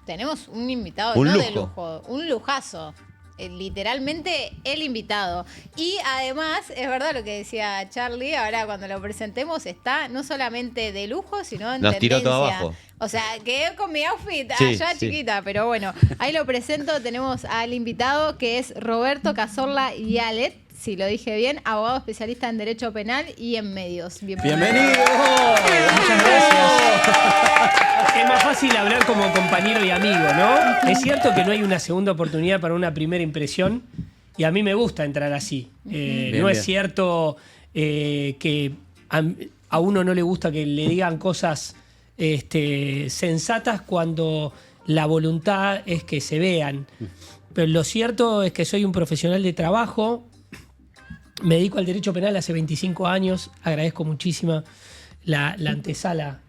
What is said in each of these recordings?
tenemos un invitado Un no lujo. de lujo, un lujazo. Literalmente el invitado. Y además, es verdad lo que decía Charlie, ahora cuando lo presentemos está no solamente de lujo, sino en Nos tiró tendencia. todo abajo. O sea, quedé con mi outfit Sí, allá sí. chiquita, pero bueno, ahí lo presento. Tenemos al invitado que es Roberto Cazorla Yalet, si lo dije bien, abogado especialista en Derecho Penal y en Medios. ¡Bienvenido! Muchas gracias. Es más fácil hablar como compañero y amigo, ¿no? Es cierto que no hay una segunda oportunidad para una primera impresión y a mí me gusta entrar así. Bien, no es bien. cierto que a uno no le gusta que le digan cosas sensatas cuando la voluntad es que se vean. Pero lo cierto es que soy un profesional de trabajo. Me dedico al derecho penal hace 25 años. Agradezco muchísimo la antesala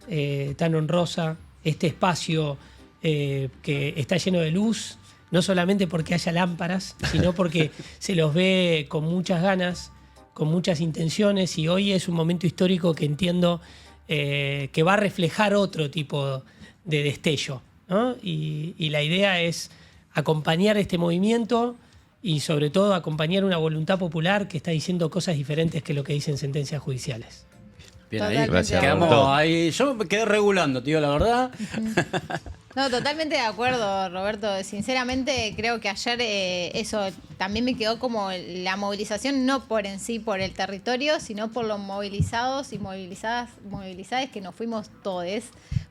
tan honrosa, este espacio que está lleno de luz, no solamente porque haya lámparas, sino porque se los ve con muchas ganas, con muchas intenciones, y hoy es un momento histórico que entiendo que va a reflejar otro tipo de destello, ¿no? Y la idea es acompañar este movimiento y sobre todo acompañar una voluntad popular que está diciendo cosas diferentes que lo que dicen sentencias judiciales. Bien ahí. Totalmente. Gracias, Quedamos Roberto. ahí. Yo me quedé regulando, tío, la verdad. No, totalmente de acuerdo, Roberto. Sinceramente, creo que ayer eso también me quedó como la movilización, no por en sí, por el territorio, sino por los movilizados y movilizadas que nos fuimos todes,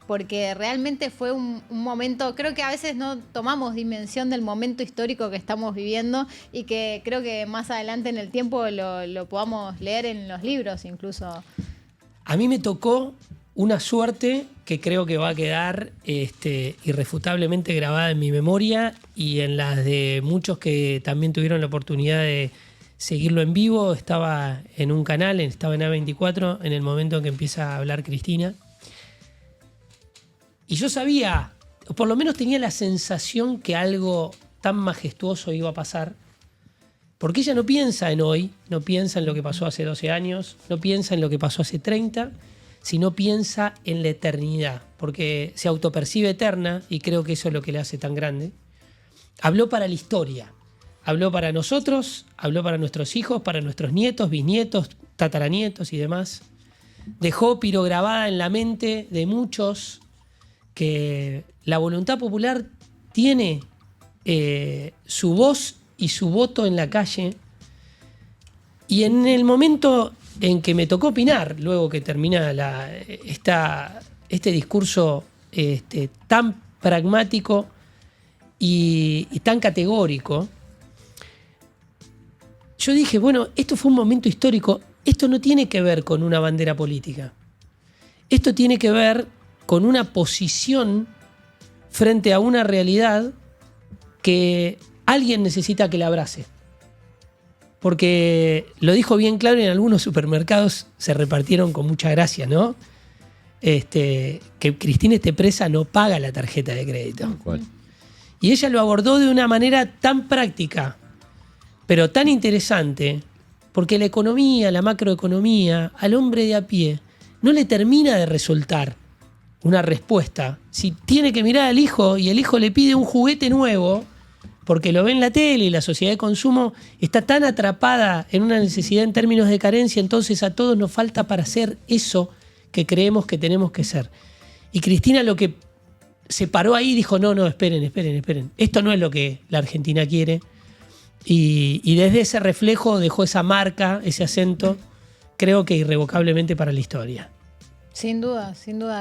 porque realmente fue un momento, creo que a veces no tomamos dimensión del momento histórico que estamos viviendo y que creo que más adelante en el tiempo lo podamos leer en los libros incluso. A mí me tocó una suerte que creo que va a quedar irrefutablemente grabada en mi memoria y en las de muchos que también tuvieron la oportunidad de seguirlo en vivo. Estaba en un canal, estaba en A24 en el momento en que empieza a hablar Cristina. Y yo sabía, o por lo menos tenía la sensación que algo tan majestuoso iba a pasar. Porque ella no piensa en hoy, no piensa en lo que pasó hace 12 años, no piensa en lo que pasó hace 30, sino piensa en la eternidad, porque se autopercibe eterna y creo que eso es lo que le hace tan grande. Habló para la historia, habló para nosotros, habló para nuestros hijos, para nuestros nietos, bisnietos, tataranietos y demás. Dejó pirograbada en la mente de muchos que la voluntad popular tiene su voz y su voto en la calle. Y en el momento en que me tocó opinar, luego que termina este discurso tan pragmático y tan categórico, yo dije, bueno, esto fue un momento histórico. Esto no tiene que ver con una bandera política. Esto tiene que ver con una posición frente a una realidad que alguien necesita que la abrace. Porque lo dijo bien claro, en algunos supermercados se repartieron con mucha gracia, ¿no? Que Cristina esté presa no paga la tarjeta de crédito. ¿Cuál? Y ella lo abordó de una manera tan práctica, pero tan interesante, porque la economía, la macroeconomía, al hombre de a pie, no le termina de resultar una respuesta. Si tiene que mirar al hijo y el hijo le pide un juguete nuevo, porque lo ve en la tele y la sociedad de consumo está tan atrapada en una necesidad en términos de carencia, entonces a todos nos falta para hacer eso que creemos que tenemos que ser. Y Cristina lo que se paró ahí y dijo, no, esperen. Esto no es lo que la Argentina quiere. Y desde ese reflejo dejó esa marca, ese acento, creo que irrevocablemente para la historia. Sin duda,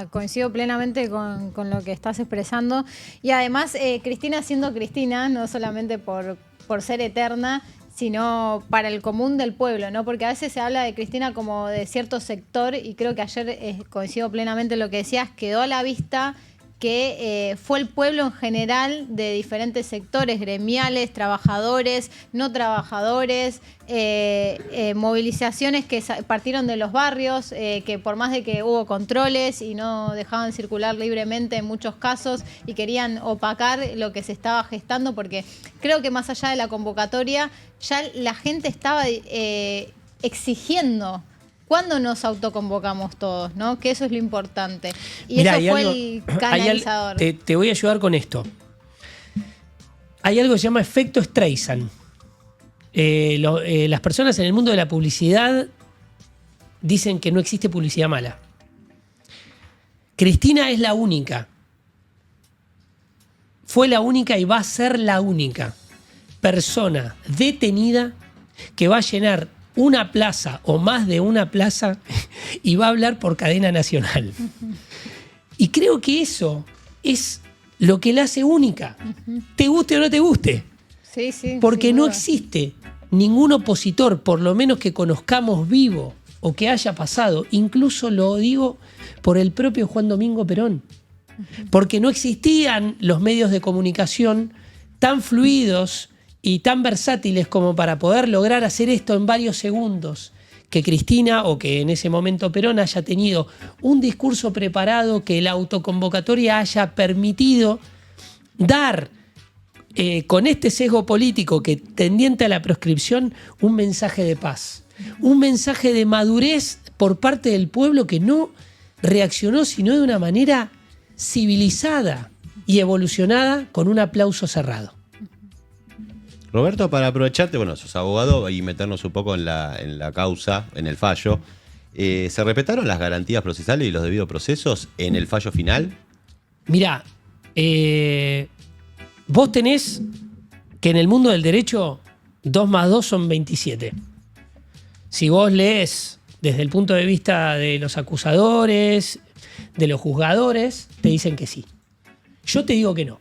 coincido plenamente con lo que estás expresando y además Cristina siendo Cristina, no solamente por ser eterna, sino para el común del pueblo, ¿no? Porque a veces se habla de Cristina como de cierto sector y creo que ayer coincido plenamente en lo que decías, quedó a la vista que fue el pueblo en general de diferentes sectores, gremiales, trabajadores, no trabajadores, movilizaciones que partieron de los barrios, que por más de que hubo controles y no dejaban circular libremente en muchos casos y querían opacar lo que se estaba gestando, porque creo que más allá de la convocatoria ya la gente estaba exigiendo ¿Cuándo nos autoconvocamos todos, no? Que eso es lo importante. Y Mirá, eso fue algo, el canalizador. te voy a ayudar con esto. Hay algo que se llama efecto Streisand. Las personas en el mundo de la publicidad dicen que no existe publicidad mala. Cristina es la única. Fue la única y va a ser la única persona detenida que va a llenar una plaza o más de una plaza y va a hablar por cadena nacional. Y creo que eso es lo que la hace única. Te guste o no te guste. Sí, sí. Porque sin no duda. existe ningún opositor, por lo menos que conozcamos vivo o que haya pasado. Incluso lo digo por el propio Juan Domingo Perón. Porque no existían los medios de comunicación tan fluidos y tan versátiles como para poder lograr hacer esto en varios segundos. Que Cristina o que en ese momento Perón haya tenido un discurso preparado, que la autoconvocatoria haya permitido dar con este sesgo político que tendiente a la proscripción un mensaje de paz, un mensaje de madurez por parte del pueblo que no reaccionó sino de una manera civilizada y evolucionada con un aplauso cerrado. Roberto, para aprovecharte, bueno, sos abogado y meternos un poco en la causa, en el fallo, ¿se respetaron las garantías procesales y los debidos procesos en el fallo final? Mirá, vos tenés que en el mundo del derecho 2 más 2 son 27. Si vos lees desde el punto de vista de los acusadores, de los juzgadores, te dicen que sí. Yo te digo que no.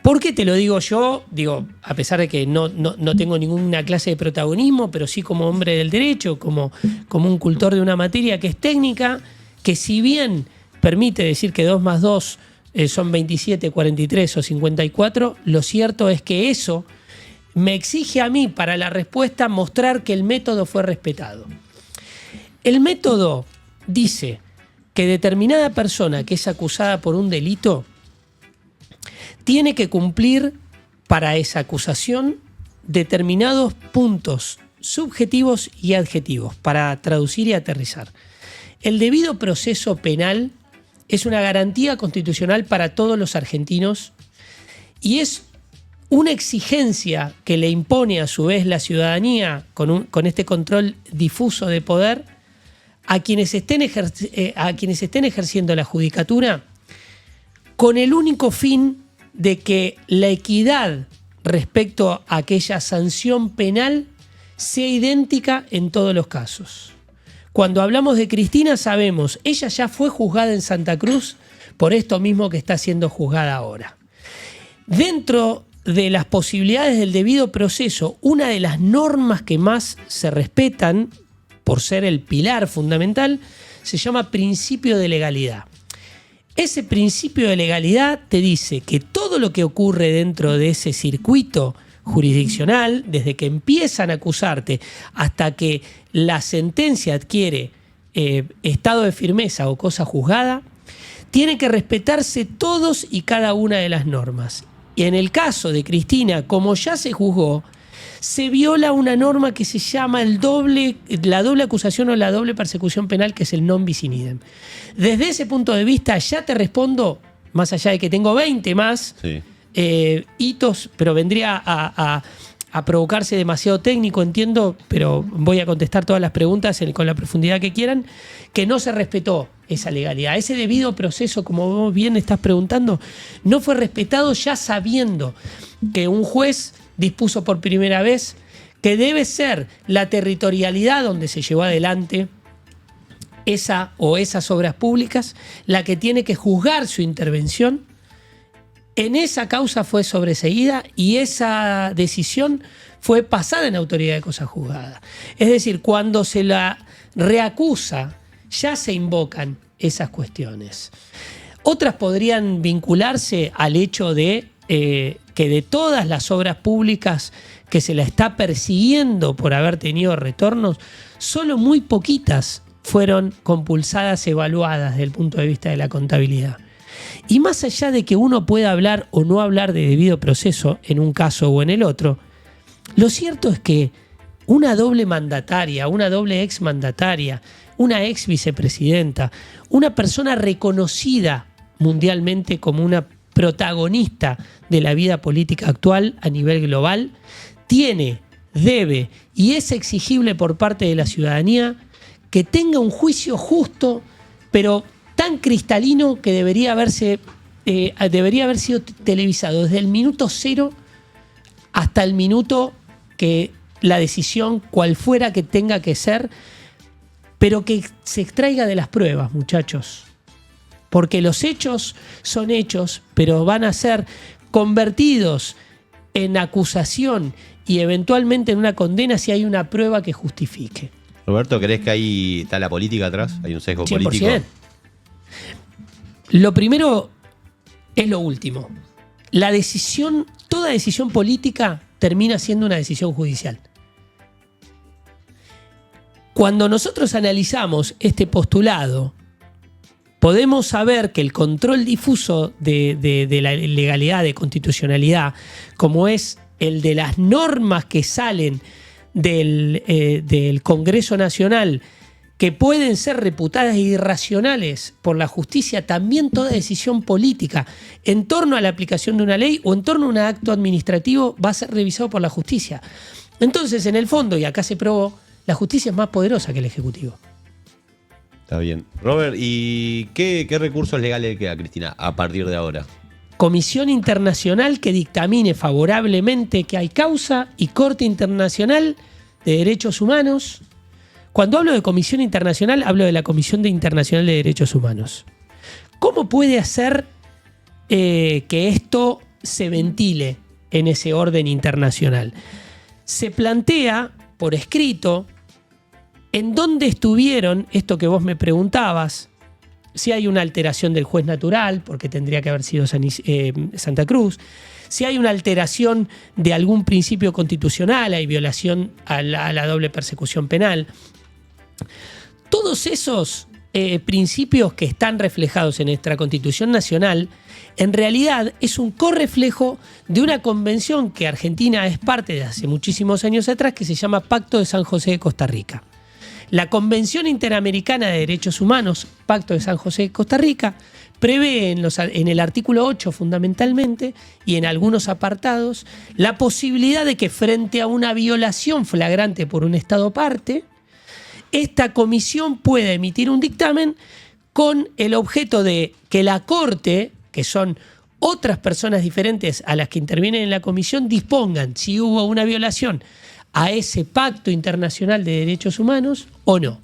¿Por qué te lo digo yo? Digo, a pesar de que no tengo ninguna clase de protagonismo, pero sí como hombre del derecho, como un cultor de una materia que es técnica, que si bien permite decir que 2 más 2 son 27, 43 o 54, lo cierto es que eso me exige a mí para la respuesta mostrar que el método fue respetado. El método dice que determinada persona que es acusada por un delito tiene que cumplir para esa acusación determinados puntos subjetivos y adjetivos para traducir y aterrizar. El debido proceso penal es una garantía constitucional para todos los argentinos y es una exigencia que le impone a su vez la ciudadanía con este control difuso de poder a quienes estén ejerciendo la judicatura con el único fin de que la equidad respecto a aquella sanción penal sea idéntica en todos los casos. Cuando hablamos de Cristina sabemos, ella ya fue juzgada en Santa Cruz por esto mismo que está siendo juzgada ahora. Dentro de las posibilidades del debido proceso, una de las normas que más se respetan, por ser el pilar fundamental, se llama principio de legalidad. Ese principio de legalidad te dice que todo lo que ocurre dentro de ese circuito jurisdiccional, desde que empiezan a acusarte hasta que la sentencia adquiere estado de firmeza o cosa juzgada, tiene que respetarse todos y cada una de las normas. Y en el caso de Cristina, como ya se juzgó, se viola una norma que se llama la doble acusación o la doble persecución penal, que es el non bis in idem. Desde ese punto de vista ya te respondo, más allá de que tengo 20 más Sí. hitos, pero vendría a provocarse demasiado técnico, entiendo, pero voy a contestar todas las preguntas con la profundidad que quieran, que no se respetó esa legalidad. Ese debido proceso, como vos bien estás preguntando, no fue respetado ya sabiendo que un juez dispuso por primera vez que debe ser la territorialidad donde se llevó adelante esa o esas obras públicas la que tiene que juzgar su intervención. En esa causa fue sobreseída y esa decisión fue pasada en autoridad de cosa juzgada. Es decir, cuando se la reacusa, ya se invocan esas cuestiones. Otras podrían vincularse al hecho de que de todas las obras públicas que se la está persiguiendo por haber tenido retornos, solo muy poquitas fueron compulsadas, evaluadas desde el punto de vista de la contabilidad. Y más allá de que uno pueda hablar o no hablar de debido proceso en un caso o en el otro, lo cierto es que una doble mandataria, una doble ex mandataria, una ex vicepresidenta, una persona reconocida mundialmente como una protagonista de la vida política actual a nivel global, tiene, debe y es exigible por parte de la ciudadanía que tenga un juicio justo, pero tan cristalino que debería haber sido televisado desde el minuto cero hasta el minuto que la decisión, cual fuera que tenga que ser, pero que se extraiga de las pruebas, muchachos. Porque los hechos son hechos, pero van a ser convertidos en acusación y eventualmente en una condena si hay una prueba que justifique. Roberto, ¿crees que ahí está la política atrás? ¿Hay un sesgo 100%. político? Lo primero es lo último. La decisión, toda decisión política termina siendo una decisión judicial. Cuando nosotros analizamos este postulado, podemos saber que el control difuso de la legalidad, de constitucionalidad, como es el de las normas que salen del Congreso Nacional, que pueden ser reputadas irracionales por la justicia, también toda decisión política en torno a la aplicación de una ley o en torno a un acto administrativo va a ser revisado por la justicia. Entonces, en el fondo, y acá se probó, la justicia es más poderosa que el Ejecutivo. Está bien. Robert, ¿y qué recursos legales le queda a Cristina a partir de ahora? Comisión internacional que dictamine favorablemente que hay causa y Corte Internacional de Derechos Humanos. Cuando hablo de Comisión Internacional, hablo de la Comisión Internacional de Derechos Humanos. ¿Cómo puede hacer que esto se ventile en ese orden internacional? Se plantea por escrito en dónde estuvieron, esto que vos me preguntabas, si hay una alteración del juez natural, porque tendría que haber sido Santa Cruz, si hay una alteración de algún principio constitucional, hay violación a la doble persecución penal. Todos esos principios que están reflejados en nuestra Constitución Nacional, en realidad es un correflejo de una convención que Argentina es parte de hace muchísimos años atrás, que se llama Pacto de San José de Costa Rica. La Convención Interamericana de Derechos Humanos, Pacto de San José de Costa Rica, prevé en el artículo 8 fundamentalmente y en algunos apartados la posibilidad de que frente a una violación flagrante por un Estado parte, esta comisión pueda emitir un dictamen con el objeto de que la Corte, que son otras personas diferentes a las que intervienen en la comisión, dispongan si hubo una violación a ese pacto internacional de derechos humanos o no.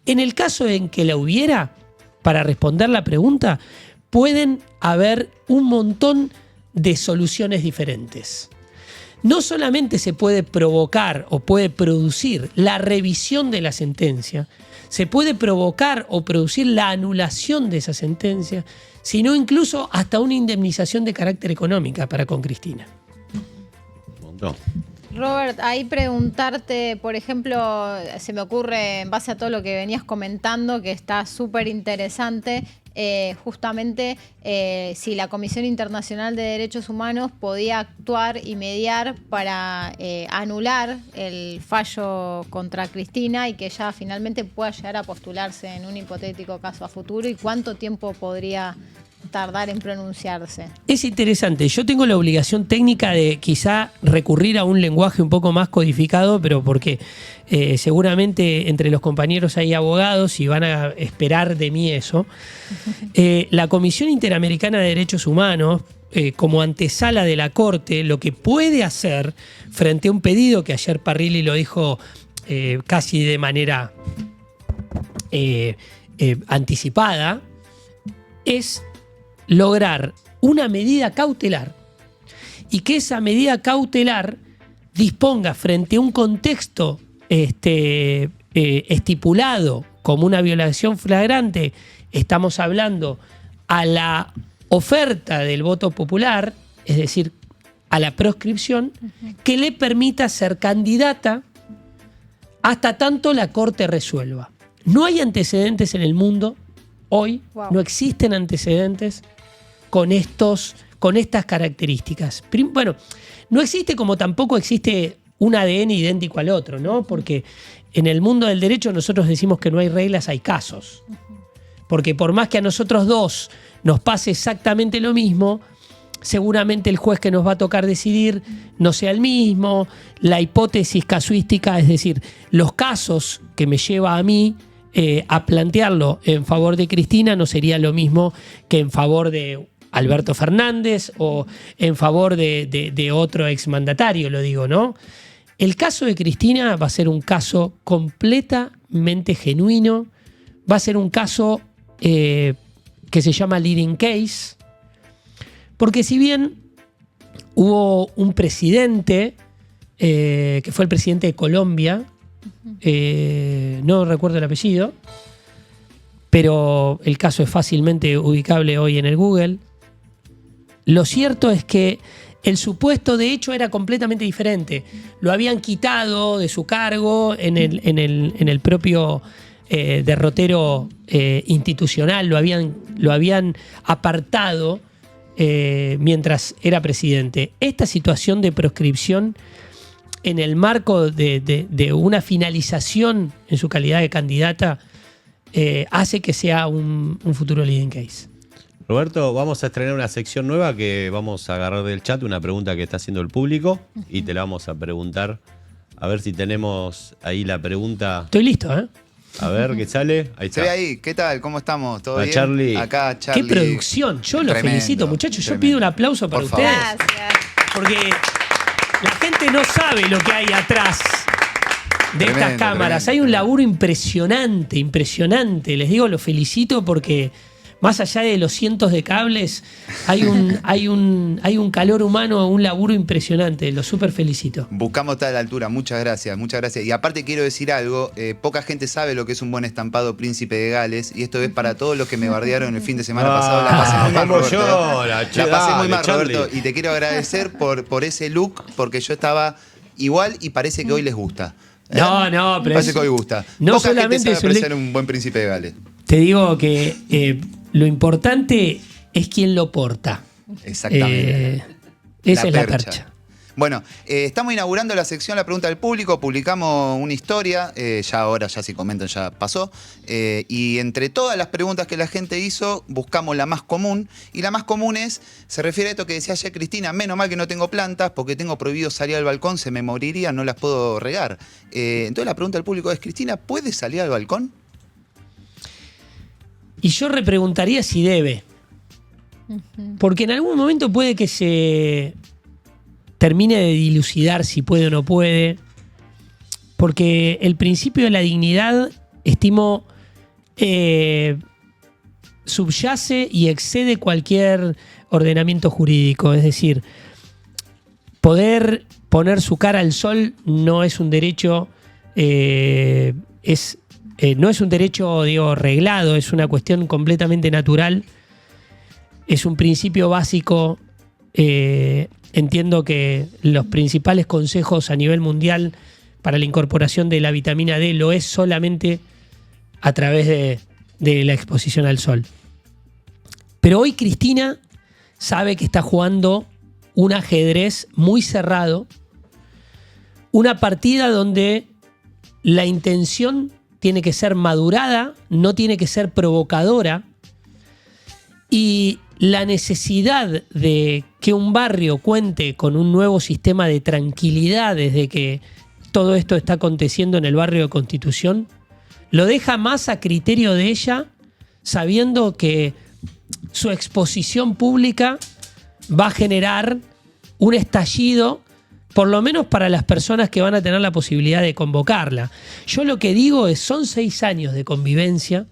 En el caso en que la hubiera, para responder la pregunta, pueden haber un montón de soluciones diferentes. No solamente se puede provocar o puede producir la revisión de la sentencia, se puede provocar o producir la anulación de esa sentencia, sino incluso hasta una indemnización de carácter económica para con Cristina. No. Robert, ahí preguntarte, por ejemplo, se me ocurre en base a todo lo que venías comentando, que está súper interesante, justamente si la Comisión Internacional de Derechos Humanos podía actuar y mediar para anular el fallo contra Cristina y que ella finalmente pueda llegar a postularse en un hipotético caso a futuro, y cuánto tiempo podría tardar en pronunciarse. Es interesante. Yo tengo la obligación técnica de quizá recurrir a un lenguaje un poco más codificado, pero porque seguramente entre los compañeros hay abogados y van a esperar de mí eso. La Comisión Interamericana de Derechos Humanos, como antesala de la Corte, lo que puede hacer frente a un pedido que ayer Parrilli lo dijo casi de manera anticipada, es lograr una medida cautelar y que esa medida cautelar disponga frente a un contexto estipulado como una violación flagrante, estamos hablando a la oferta del voto popular, es decir, a la proscripción, que le permita ser candidata hasta tanto la Corte resuelva. No hay antecedentes en el mundo hoy, no existen antecedentes con estas características. Bueno, no existe como tampoco existe un ADN idéntico al otro, ¿no? Porque en el mundo del derecho nosotros decimos que no hay reglas, hay casos. Porque por más que a nosotros dos nos pase exactamente lo mismo, seguramente el juez que nos va a tocar decidir no sea el mismo, la hipótesis casuística, es decir, los casos que me lleva a mí a plantearlo en favor de Cristina no sería lo mismo que en favor de Alberto Fernández o en favor de otro exmandatario, lo digo, ¿no? El caso de Cristina va a ser un caso completamente genuino, va a ser un caso que se llama leading case, porque si bien hubo un presidente, que fue el presidente de Colombia, no recuerdo el apellido, pero el caso es fácilmente ubicable hoy en el Google. Lo cierto es que el supuesto de hecho era completamente diferente. Lo habían quitado de su cargo en el propio derrotero institucional, lo habían apartado mientras era presidente. Esta situación de proscripción en el marco de una finalización en su calidad de candidata hace que sea un futuro leading case. Roberto, vamos a estrenar una sección nueva que vamos a agarrar del chat, una pregunta que está haciendo el público y te la vamos a preguntar. A ver si tenemos ahí la pregunta. Estoy listo, ¿eh? A ver qué sale. Ahí está. Se ve ahí, ¿qué tal? ¿Cómo estamos? ¿Todo Hola, bien? Charlie. Acá, Charlie. ¡Qué producción! Yo lo Tremendo, felicito, muchachos. Yo tremendo. pido un aplauso para Por favor. ustedes. Gracias. Porque la gente no sabe lo que hay atrás de estas Tremendo, cámaras. tremendo. Hay un laburo impresionante, impresionante. Les digo, lo felicito porque más allá de los cientos de cables, hay un calor humano, un laburo impresionante. Lo súper felicito. Buscamos estar a la altura, muchas gracias, muchas gracias. Y aparte quiero decir algo, poca gente sabe lo que es un buen estampado Príncipe de Gales, y esto es para todos los que me bardearon el fin de semana pasado. La pasé muy mal, cómo Roberto. llora, che, La pasé muy dale, mal, Charlie. Roberto, y te quiero agradecer por ese look, porque yo estaba igual y parece que hoy les gusta. No, pero Parece es- que hoy gusta. no Poca gente solamente sabe es un apreciar un buen Príncipe de Gales. Te digo que lo importante es quién lo porta. Exactamente. Esa es la percha. Bueno, estamos inaugurando la sección La Pregunta del Público, publicamos una historia, ya ahora, ya si comentan, ya pasó, y entre todas las preguntas que la gente hizo, buscamos la más común, y la más común se refiere a esto que decía ayer Cristina: menos mal que no tengo plantas, porque tengo prohibido salir al balcón, se me moriría, no las puedo regar. Entonces la pregunta del público es: Cristina, ¿puede salir al balcón? Y yo repreguntaría si debe. Porque en algún momento puede que se termine de dilucidar si puede o no puede. Porque el principio de la dignidad, estimo, subyace y excede cualquier ordenamiento jurídico. Es decir, poder poner su cara al sol no es un derecho, no es un derecho, digo, reglado, es una cuestión completamente natural. Es un principio básico. Entiendo que los principales consejos a nivel mundial para la incorporación de la vitamina D lo es solamente a través de la exposición al sol. Pero hoy Cristina sabe que está jugando un ajedrez muy cerrado, una partida donde la intención tiene que ser madurada, no tiene que ser provocadora, y la necesidad de que un barrio cuente con un nuevo sistema de tranquilidad desde que todo esto está aconteciendo en el barrio de Constitución, lo deja más a criterio de ella, sabiendo que su exposición pública va a generar un estallido, por lo menos para las personas que van a tener la posibilidad de convocarla. Yo lo que digo es, son 6 años de convivencia.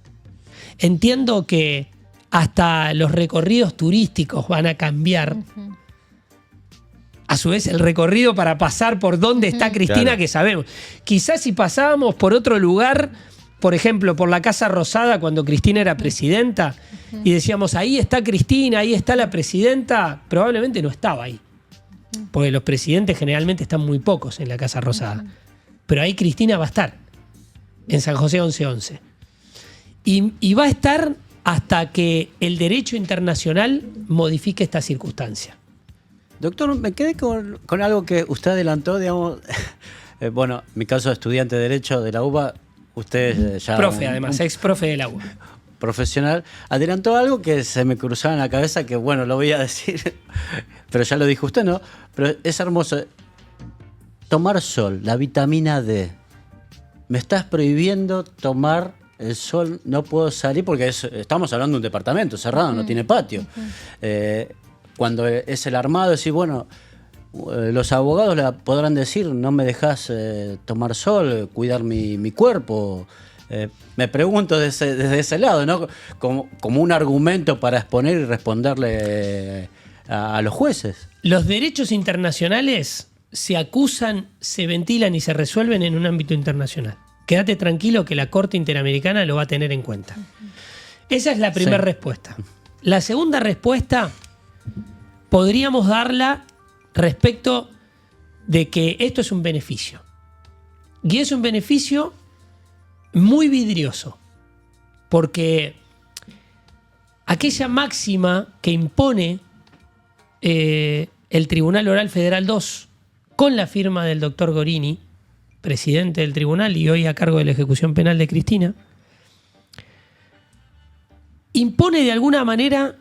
Entiendo que hasta los recorridos turísticos van a cambiar. A su vez, el recorrido para pasar por donde está Cristina, Claro. que sabemos. Quizás si pasábamos por otro lugar, por ejemplo, por la Casa Rosada cuando Cristina era presidenta, y decíamos, ahí está Cristina, ahí está la presidenta, probablemente no estaba ahí. Porque los presidentes generalmente están muy pocos en la Casa Rosada. Pero ahí Cristina va a estar, en San José 1111. Y va a estar hasta que el derecho internacional modifique esta circunstancia. Doctor, me quedé con algo que usted adelantó, digamos. Bueno, mi caso de estudiante de Derecho de la UBA, usted ya... Profe, además, ex profe del agua. Profesional, adelantó algo que se me cruzaba en la cabeza, que bueno, lo voy a decir, pero ya lo dijo usted, ¿no? Pero es hermoso. Tomar sol, la vitamina D. Me estás prohibiendo tomar el sol, no puedo salir porque estamos hablando de un departamento cerrado, no tiene patio. Cuando es el armado, decir, bueno, los abogados le podrán decir, no me dejas tomar sol, cuidar mi cuerpo. Me pregunto desde ese lado, ¿no? Como un argumento para exponer y responderle a los jueces. Los derechos internacionales se acusan, se ventilan y se resuelven en un ámbito internacional. Quédate tranquilo que la Corte Interamericana lo va a tener en cuenta. Esa es la primera respuesta. La segunda respuesta podríamos darla respecto de que esto es un beneficio. Y es un beneficio muy vidrioso, porque aquella máxima que impone el Tribunal Oral Federal 2 con la firma del doctor Gorini, presidente del tribunal y hoy a cargo de la ejecución penal de Cristina, impone de alguna manera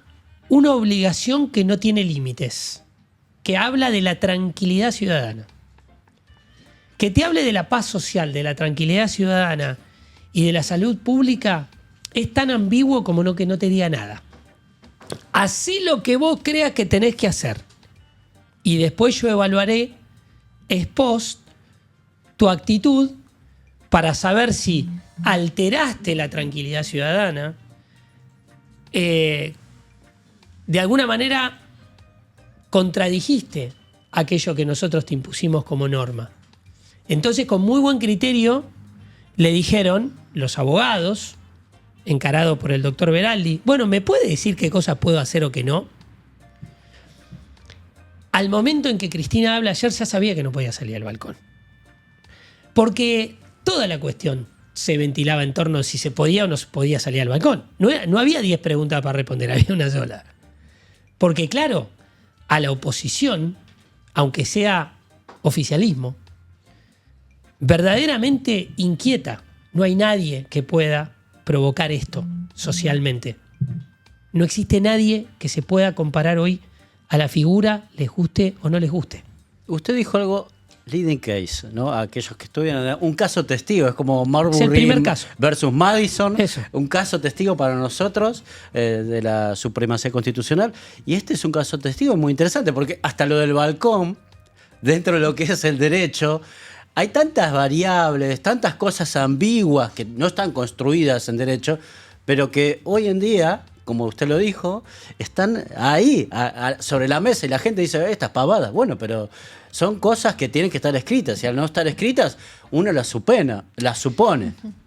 una obligación que no tiene límites, que habla de la tranquilidad ciudadana. Que te hable de la paz social, de la tranquilidad ciudadana y de la salud pública es tan ambiguo como no que no te diga nada. Hacé lo que vos creas que tenés que hacer y después yo evaluaré ex post tu actitud para saber si alteraste la tranquilidad ciudadana, de alguna manera contradijiste aquello que nosotros te impusimos como norma. Entonces, con muy buen criterio, le dijeron los abogados, encarados por el doctor Veraldi, bueno, ¿me puede decir qué cosas puedo hacer o qué no? Al momento en que Cristina habla ayer, ya sabía que no podía salir al balcón. Porque toda la cuestión se ventilaba en torno a si se podía o no se podía salir al balcón. No había 10 preguntas para responder, había una sola. Porque claro, a la oposición, aunque sea oficialismo, verdaderamente inquieta. No hay nadie que pueda provocar esto socialmente. No existe nadie que se pueda comparar hoy a la figura, les guste o no les guste. Usted dijo algo, leading case, ¿no? A aquellos que estudian un caso testigo, es como Es el Marbury primer caso. versus Madison, Eso. un caso testigo para nosotros de la supremacía constitucional. Y este es un caso testigo muy interesante, porque hasta lo del balcón, dentro de lo que es el derecho, hay tantas variables, tantas cosas ambiguas que no están construidas en derecho, pero que hoy en día, como usted lo dijo, están ahí, sobre la mesa, y la gente dice, estas pavadas. Bueno, pero son cosas que tienen que estar escritas, y al no estar escritas, uno las supone.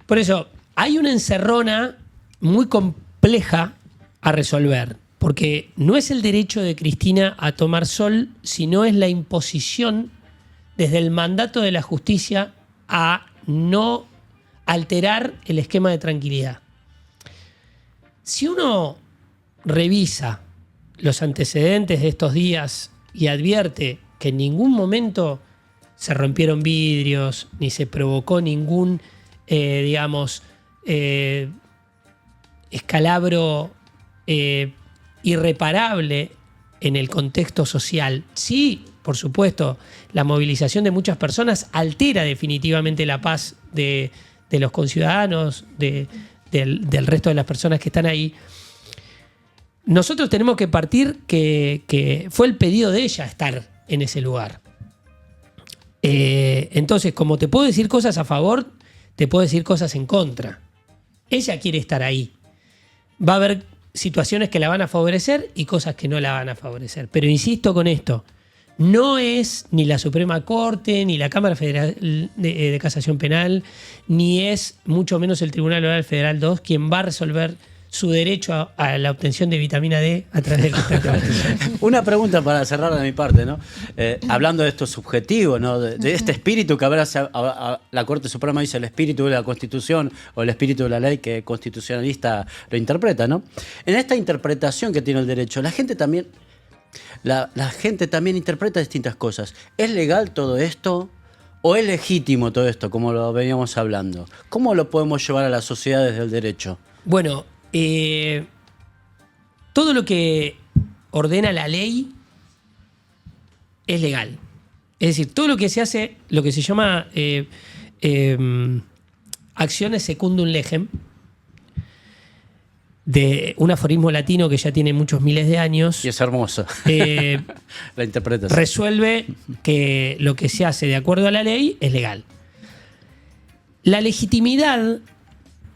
Por eso, hay una encerrona muy compleja a resolver, porque no es el derecho de Cristina a tomar sol, sino es la imposición desde el mandato de la justicia a no alterar el esquema de tranquilidad. Si uno revisa los antecedentes de estos días y advierte que en ningún momento se rompieron vidrios, ni se provocó ningún, escalabro irreparable en el contexto social, sí, por supuesto, la movilización de muchas personas altera definitivamente la paz de los conciudadanos, del resto de las personas que están ahí. Nosotros tenemos que partir que fue el pedido de ella estar en ese lugar. Entonces, como te puedo decir cosas a favor, te puedo decir cosas en contra. Ella quiere estar ahí. Va a haber situaciones que la van a favorecer y cosas que no la van a favorecer. Pero insisto con esto, no es ni la Suprema Corte, ni la Cámara Federal de Casación Penal, ni es mucho menos el Tribunal Oral Federal 2 quien va a resolver su derecho a la obtención de vitamina D a través del contrato. Una pregunta para cerrar de mi parte, ¿no? Hablando de esto subjetivo, ¿no? De este espíritu que habrá, la Corte Suprema dice el espíritu de la Constitución o el espíritu de la ley que constitucionalista lo interpreta, ¿no? En esta interpretación que tiene el derecho, la gente también La gente también interpreta distintas cosas. ¿Es legal todo esto o es legítimo todo esto, como lo veníamos hablando? ¿Cómo lo podemos llevar a las sociedades del derecho? Bueno, todo lo que ordena la ley es legal. Es decir, todo lo que se hace, lo que se llama acciones secundum legem, de un aforismo latino que ya tiene muchos miles de años. Y es hermoso. La interpretación. Resuelve que lo que se hace de acuerdo a la ley es legal. La legitimidad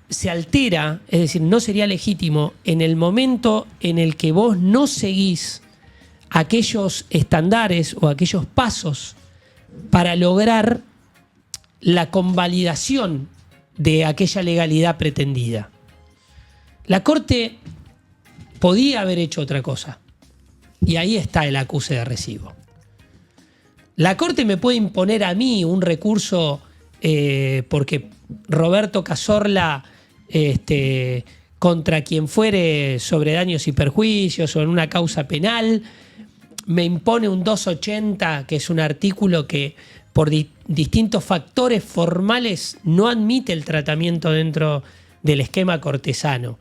se altera, es decir, no sería legítimo en el momento en el que vos no seguís aquellos estándares o aquellos pasos para lograr la convalidación de aquella legalidad pretendida. La Corte podía haber hecho otra cosa. Y ahí está el acuse de recibo. La Corte me puede imponer a mí un recurso porque Roberto Cazorla contra quien fuere sobre daños y perjuicios o en una causa penal me impone un 280, que es un artículo que por distintos factores formales no admite el tratamiento dentro del esquema cortesano.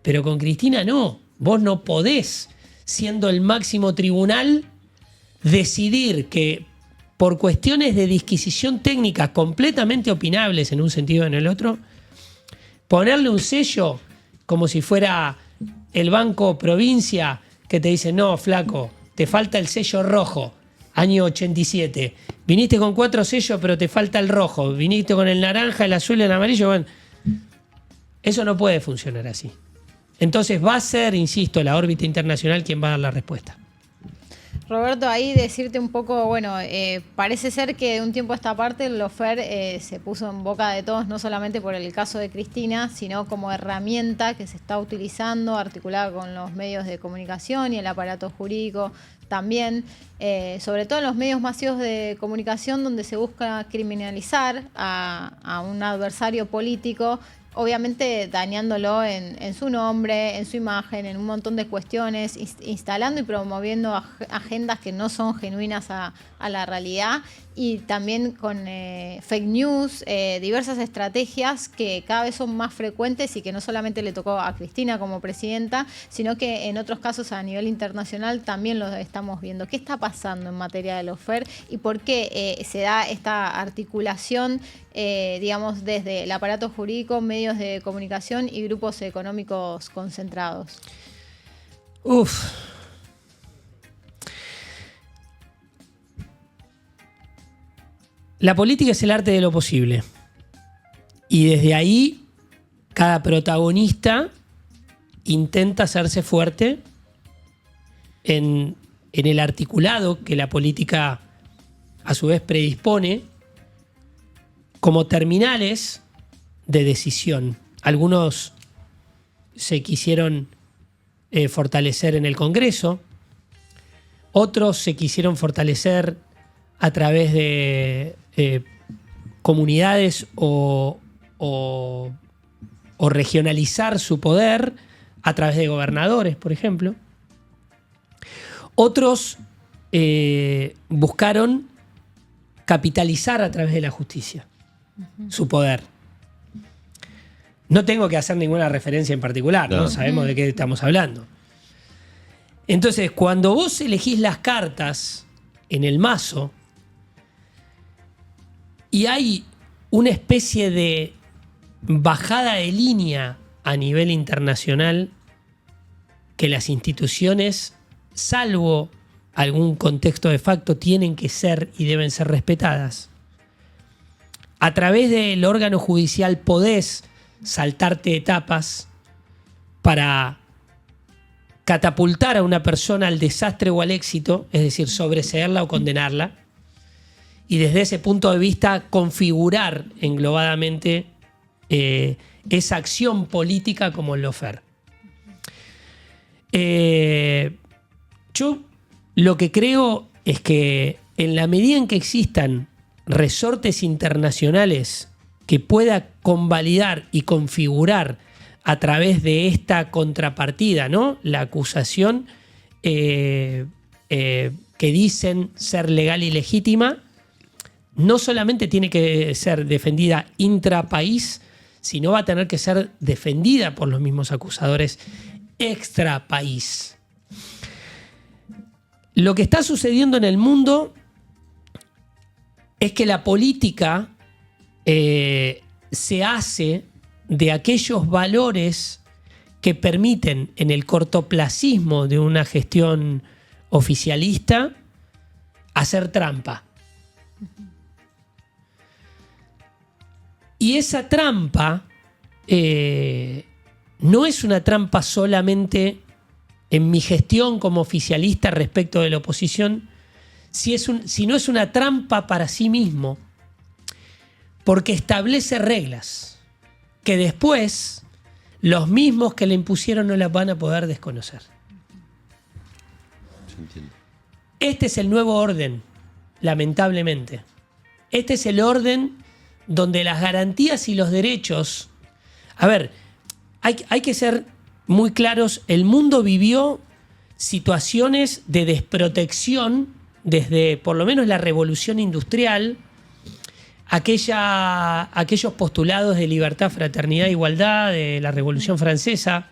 Pero con Cristina no. Vos no podés, siendo el máximo tribunal, decidir que por cuestiones de disquisición técnica completamente opinables en un sentido o en el otro, ponerle un sello como si fuera el Banco Provincia que te dice, no, flaco, te falta el sello rojo, año 87. Viniste con 4 sellos, pero te falta el rojo. Viniste con el naranja, el azul y el amarillo. Bueno, eso no puede funcionar así. Entonces va a ser, insisto, la órbita internacional quien va a dar la respuesta. Roberto, ahí decirte un poco, bueno, parece ser que de un tiempo a esta parte el lawfare se puso en boca de todos, no solamente por el caso de Cristina, sino como herramienta que se está utilizando, articulada con los medios de comunicación y el aparato jurídico también, sobre todo en los medios masivos de comunicación donde se busca criminalizar a un adversario político, obviamente dañándolo en su nombre, en su imagen, en un montón de cuestiones, instalando y promoviendo agendas que no son genuinas a la realidad, y también con fake news, diversas estrategias que cada vez son más frecuentes y que no solamente le tocó a Cristina como presidenta, sino que en otros casos a nivel internacional también lo estamos viendo. ¿Qué está pasando en materia de lawfare y por qué se da esta articulación, digamos, desde el aparato jurídico, medios de comunicación y grupos económicos concentrados? La política es el arte de lo posible. Y desde ahí, cada protagonista intenta hacerse fuerte en el articulado que la política a su vez predispone como terminales de decisión. Algunos se quisieron fortalecer en el Congreso, otros se quisieron fortalecer a través de comunidades o regionalizar su poder a través de gobernadores, por ejemplo. Otros buscaron capitalizar a través de la justicia su poder. No tengo que hacer ninguna referencia en particular, ¿no? Sabemos de qué estamos hablando. Entonces, cuando vos elegís las cartas en el mazo y hay una especie de bajada de línea a nivel internacional que las instituciones, salvo algún contexto de facto, tienen que ser y deben ser respetadas, a través del órgano judicial podés saltarte etapas para catapultar a una persona al desastre o al éxito, es decir, sobreseerla o condenarla, y desde ese punto de vista configurar englobadamente esa acción política como el lawfare. Yo lo que creo es que en la medida en que existan resortes internacionales que pueda convalidar y configurar a través de esta contrapartida, ¿no?, la acusación, que dicen ser legal y legítima, no solamente tiene que ser defendida intrapaís, sino va a tener que ser defendida por los mismos acusadores extrapaís. Lo que está sucediendo en el mundo es que la política se hace de aquellos valores que permiten en el cortoplacismo de una gestión oficialista hacer trampa. Y esa trampa no es una trampa solamente en mi gestión como oficialista respecto de la oposición, sino es una trampa para sí mismo, porque establece reglas que después los mismos que le impusieron no las van a poder desconocer. Se entiende. Este es el nuevo orden, lamentablemente. Este es el orden donde las garantías y los derechos... A ver, hay que ser muy claros. El mundo vivió situaciones de desprotección desde por lo menos la revolución industrial, aquellos postulados de libertad, fraternidad e igualdad de la Revolución Francesa.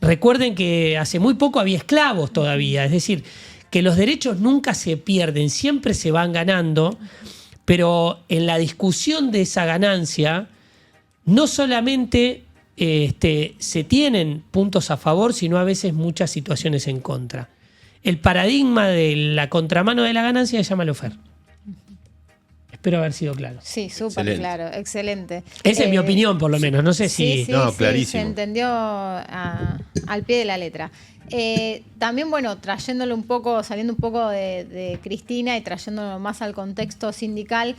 Recuerden que hace muy poco había esclavos todavía, es decir, que los derechos nunca se pierden, siempre se van ganando, pero en la discusión de esa ganancia no solamente se tienen puntos a favor, sino a veces muchas situaciones en contra. El paradigma de la contramano de la ganancia se llama lawfare. Espero haber sido claro. Sí, súper Excelente. claro, excelente. Esa es mi opinión, por lo menos. No sé si... Sí, No, sí, clarísimo. se entendió al pie de la letra. También, bueno, trayéndolo un poco, saliendo un poco de Cristina y trayéndolo más al contexto sindical,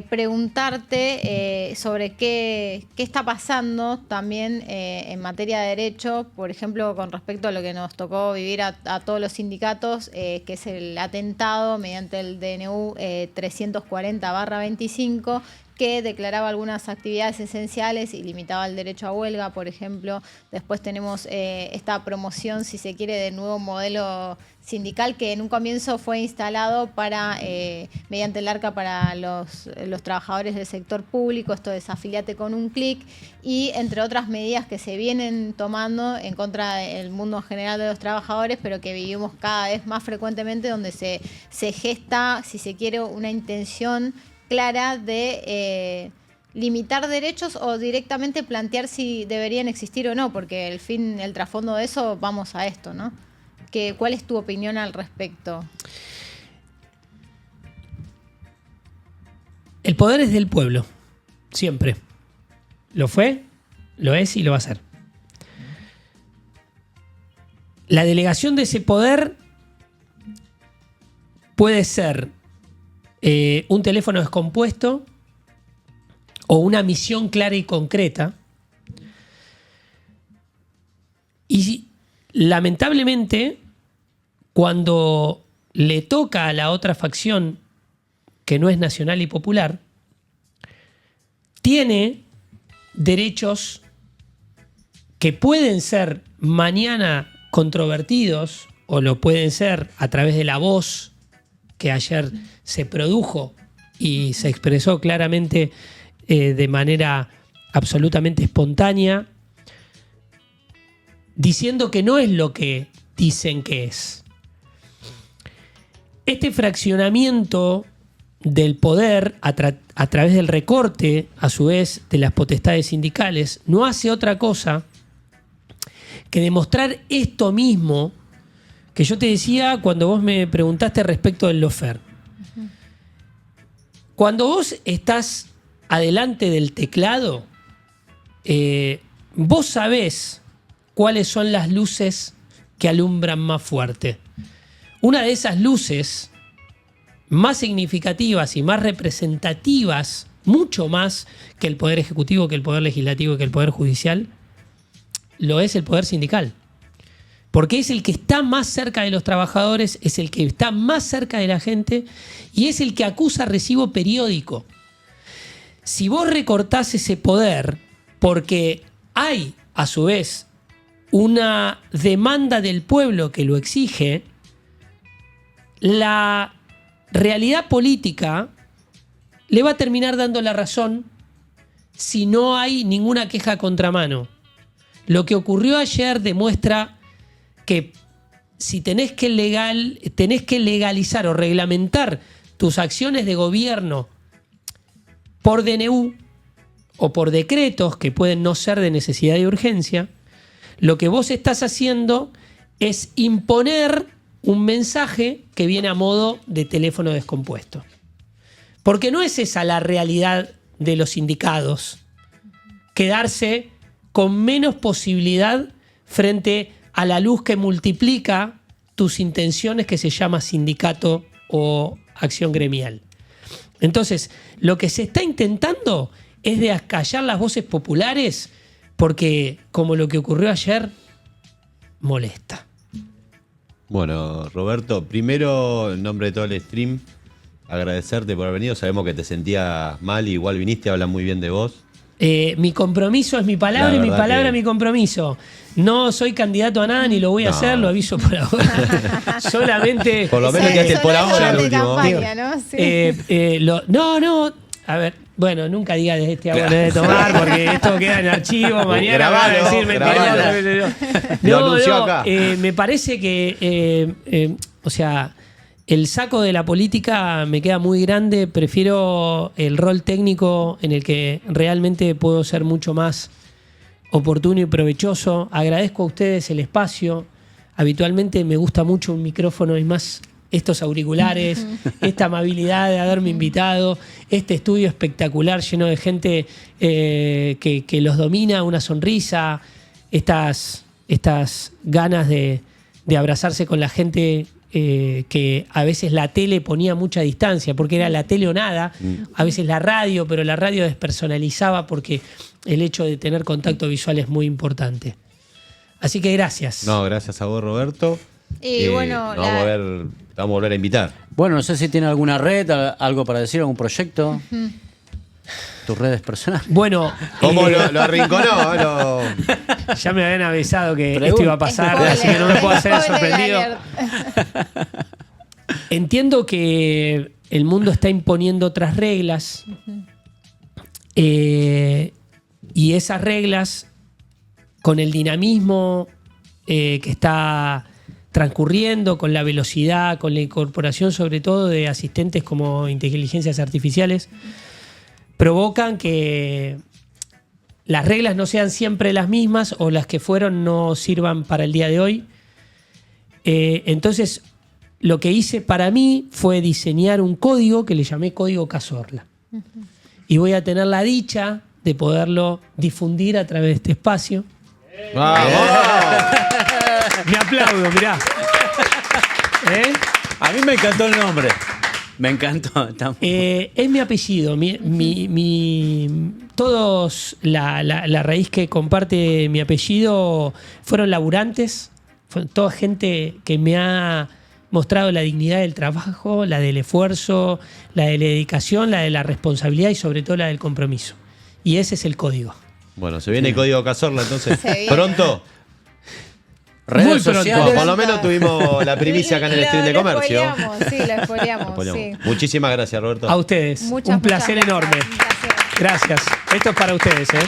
preguntarte sobre qué está pasando también en materia de derecho, por ejemplo, con respecto a lo que nos tocó vivir a todos los sindicatos, que es el atentado mediante el DNU 340/25, que declaraba algunas actividades esenciales y limitaba el derecho a huelga, por ejemplo. Después tenemos esta promoción, si se quiere, del nuevo modelo sindical que en un comienzo fue instalado para mediante el ARCA para los trabajadores del sector público, esto es afiliate con un clic, y entre otras medidas que se vienen tomando en contra del mundo general de los trabajadores, pero que vivimos cada vez más frecuentemente, donde se gesta, si se quiere, una intención clara de limitar derechos o directamente plantear si deberían existir o no, porque el trasfondo de eso, vamos a esto, ¿no? ¿Cuál es tu opinión al respecto? El poder es del pueblo, siempre. Lo fue, lo es y lo va a ser. La delegación de ese poder puede ser un teléfono descompuesto o una misión clara y concreta. Y lamentablemente, cuando le toca a la otra facción que no es nacional y popular, tiene derechos que pueden ser mañana controvertidos o lo pueden ser a través de la voz que ayer se produjo y se expresó claramente de manera absolutamente espontánea, diciendo que no es lo que dicen que es. Este fraccionamiento del poder a través del recorte, a su vez, de las potestades sindicales, no hace otra cosa que demostrar esto mismo que yo te decía cuando vos me preguntaste respecto del lawfare. Cuando vos estás adelante del teclado, vos sabés cuáles son las luces que alumbran más fuerte. Una de esas luces más significativas y más representativas, mucho más que el Poder Ejecutivo, que el Poder Legislativo, que el Poder Judicial, lo es el Poder Sindical. Porque es el que está más cerca de los trabajadores, es el que está más cerca de la gente y es el que acusa recibo periódico. Si vos recortás ese poder, porque hay, a su vez, una demanda del pueblo que lo exige, la realidad política le va a terminar dando la razón si no hay ninguna queja a contramano. Lo que ocurrió ayer demuestra que si tenés que legalizar o reglamentar tus acciones de gobierno por DNU o por decretos que pueden no ser de necesidad y urgencia, lo que vos estás haciendo es imponer un mensaje que viene a modo de teléfono descompuesto. Porque no es esa la realidad de los sindicados. Quedarse con menos posibilidad frente a la luz que multiplica tus intenciones, que se llama sindicato o acción gremial. Entonces, lo que se está intentando es de acallar las voces populares porque, como lo que ocurrió ayer, molesta. Bueno, Roberto, primero, en nombre de todo el stream, agradecerte por haber venido. Sabemos que te sentías mal, igual viniste, hablan muy bien de vos. Mi compromiso es mi palabra y mi palabra es mi compromiso. No soy candidato a nada ni lo voy a hacer, lo aviso por ahora. Solamente. Por lo menos quedaste por ahora el último. Campaña, ¿no? Sí. No. A ver, bueno, nunca diga desde este agua de tomar, porque esto queda en archivo. Mañana van a decir mentira. Lo anunció acá. Me parece que, o sea, el saco de la política me queda muy grande. Prefiero el rol técnico en el que realmente puedo ser mucho más oportuno y provechoso. Agradezco a ustedes el espacio. Habitualmente me gusta mucho un micrófono y más estos auriculares, esta amabilidad de haberme invitado, este estudio espectacular lleno de gente que los domina, una sonrisa, estas ganas de abrazarse con la gente que a veces la tele ponía mucha distancia, porque era la tele o nada, a veces la radio, pero la radio despersonalizaba porque el hecho de tener contacto visual es muy importante. Así que gracias. No, gracias a vos, Roberto. Y bueno, vamos a volver a invitar. Bueno, no sé si tiene alguna red, algo para decir, algún proyecto. Tus redes personales. Bueno, ¿Cómo lo arrinconó? ya me habían avisado que esto iba a pasar, así que no me puedo hacer el sorprendido. Entiendo que el mundo está imponiendo otras reglas y esas reglas, con el dinamismo que está transcurriendo, con la velocidad, con la incorporación sobre todo de asistentes como inteligencias artificiales, provocan que las reglas no sean siempre las mismas o las que fueron no sirvan para el día de hoy. Entonces, lo que hice para mí fue diseñar un código que le llamé Código Cazorla. Y voy a tener la dicha de poderlo difundir a través de este espacio. ¡Vamos! Me aplaudo, mirá. A mí me encantó el nombre. Me encantó. Es mi apellido. Todos la raíz que comparte mi apellido fueron laburantes. Fueron toda gente que me ha mostrado la dignidad del trabajo, la del esfuerzo, la de la dedicación, la de la responsabilidad y sobre todo la del compromiso. Y ese es el código. Bueno, se viene el Código Cazorla entonces. Pronto. Redes sociales. Por lo menos tuvimos la primicia acá en el stream de comercio. Lo spoileamos, sí. Muchísimas gracias, Roberto. A ustedes. Un placer enorme. Gracias. Gracias. Esto es para ustedes, ¿eh?